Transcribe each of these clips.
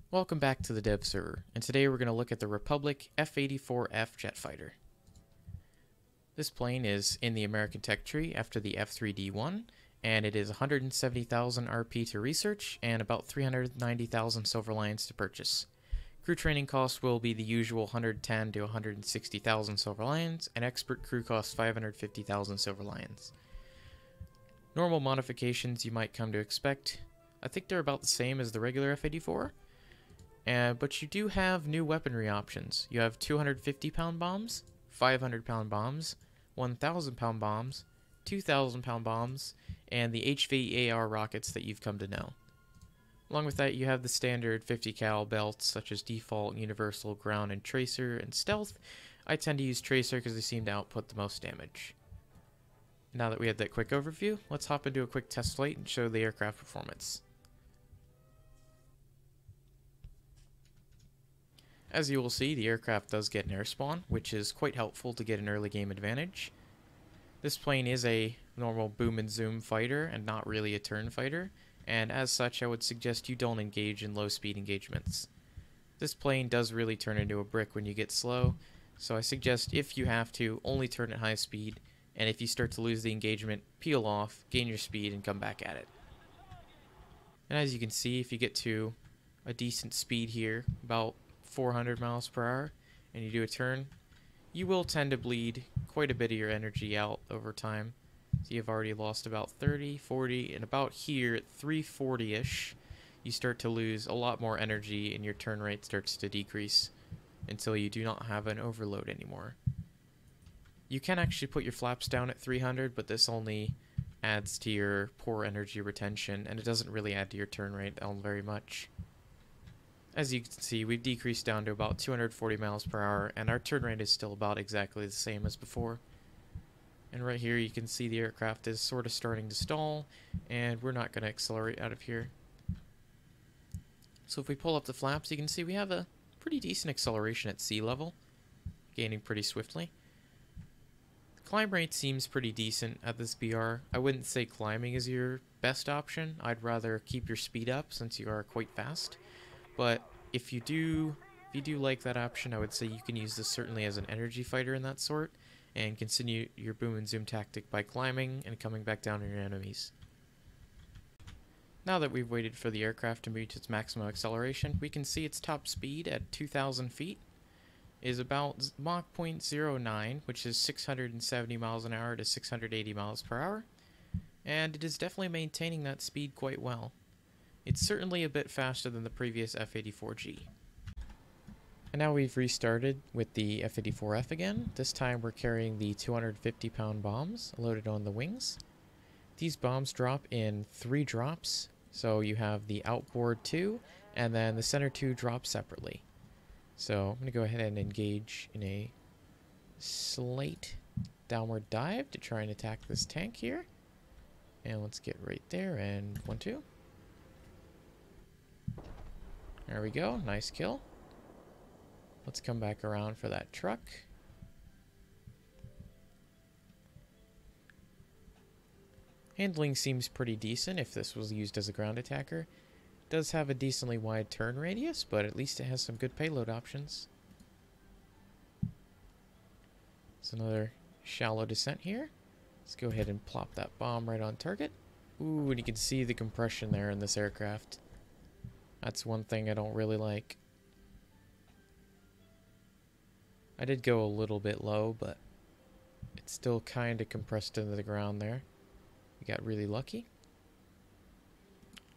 Welcome back to the dev server, and today we're going to look at the Republic F-84F jet fighter. This plane is in the American tech tree after the F-3D1, and it is 170,000 RP to research and about 390,000 silver lions to purchase. Crew training costs will be the usual 110 to 160,000 silver lions, and expert crew costs 550,000 silver lions. Normal modifications you might come to expect. I think they're about the same as the regular F-84. But you do have new weaponry options. You have 250-pound bombs, 500-pound bombs, 1,000-pound bombs, 2,000-pound bombs, and the HVAR rockets that you've come to know. Along with that, you have the standard 50 cal belts such as default, universal, ground, and tracer, and stealth. I tend to use tracer because they seem to output the most damage. Now that we have that quick overview, let's hop into a quick test flight and show the aircraft performance. As you will see, the aircraft does get an air spawn, which is quite helpful to get an early game advantage. This plane is a normal boom and zoom fighter and not really a turn fighter, and as such I would suggest you don't engage in low speed engagements. This plane does really turn into a brick when you get slow, so I suggest if you have to, only turn at high speed, and if you start to lose the engagement, peel off, gain your speed, and come back at it. And as you can see, if you get to a decent speed here, about 400 miles per hour, and you do a turn, you will tend to bleed quite a bit of your energy out over time. So you've already lost about 30, 40, and about here at 340-ish, you start to lose a lot more energy and your turn rate starts to decrease until you do not have an overload anymore. You can actually put your flaps down at 300, but this only adds to your poor energy retention, and it doesn't really add to your turn rate all very much. As you can see, we've decreased down to about 240 miles per hour, and our turn rate is still about exactly the same as before. And right here you can see the aircraft is sort of starting to stall, and we're not going to accelerate out of here. So if we pull up the flaps, you can see we have a pretty decent acceleration at sea level, gaining pretty swiftly. Climb rate seems pretty decent at this BR. I wouldn't say climbing is your best option. I'd rather keep your speed up since you are quite fast. But if you do like that option, I would say you can use this certainly as an energy fighter in that sort, and continue your boom and zoom tactic by climbing and coming back down on your enemies. Now that we've waited for the aircraft to reach its maximum acceleration, we can see its top speed at 2,000 feet is about Mach 0.09, which is 670 miles an hour to 680 miles per hour, and it is definitely maintaining that speed quite well. It's certainly a bit faster than the previous F-84G. And now we've restarted with the F-84F again. This time we're carrying the 250-pound bombs loaded on the wings. These bombs drop in 3 drops, so you have the outboard 2, and then the center 2 drop separately. So I'm going to go ahead and engage in a slight downward dive to try and attack this tank here. And let's get right there, and 1, 2. There we go, nice kill. Let's come back around for that truck. Handling seems pretty decent if this was used as a ground attacker. It does have a decently wide turn radius, but at least it has some good payload options. It's another shallow descent here. Let's go ahead and plop that bomb right on target. Ooh, and you can see the compression there in this aircraft. That's one thing I don't really like. I did go a little bit low, but it's still kind of compressed into the ground there. We got really lucky.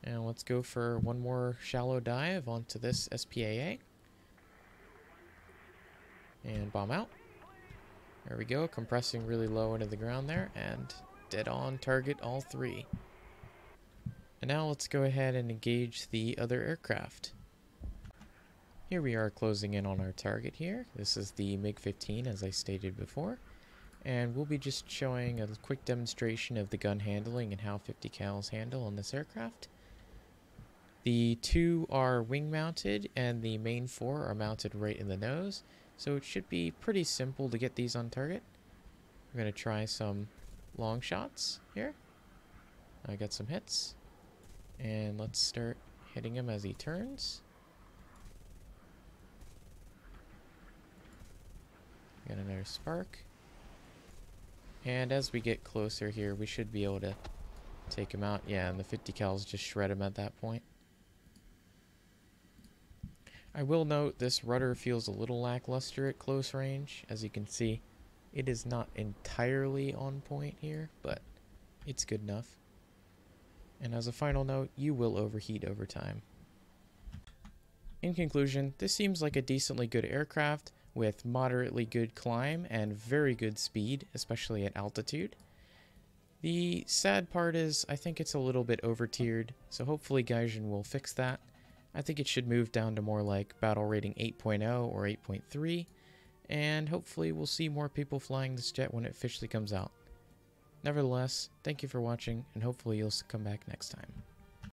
And let's go for one more shallow dive onto this SPAA. And bomb out. There we go, compressing really low into the ground there, and dead on target all 3. And now let's go ahead and engage the other aircraft. Here we are closing in on our target here. This is the MiG-15 as I stated before. And we'll be just showing a quick demonstration of the gun handling and how 50 cals handle on this aircraft. The 2 are wing mounted and the main 4 are mounted right in the nose. So it should be pretty simple to get these on target. We're going to try some long shots here. I got some hits. And let's start hitting him as he turns. Get another spark. And as we get closer here, we should be able to take him out. Yeah, and the 50 cals just shred him at that point. I will note this rudder feels a little lackluster at close range. As you can see, it is not entirely on point here, but it's good enough. And as a final note, you will overheat over time. In conclusion, this seems like a decently good aircraft with moderately good climb and very good speed, especially at altitude. The sad part is I think it's a little bit over-tiered, so hopefully Gaijin will fix that. I think it should move down to more like battle rating 8.0 or 8.3, and hopefully we'll see more people flying this jet when it officially comes out. Nevertheless, thank you for watching, and hopefully you'll come back next time.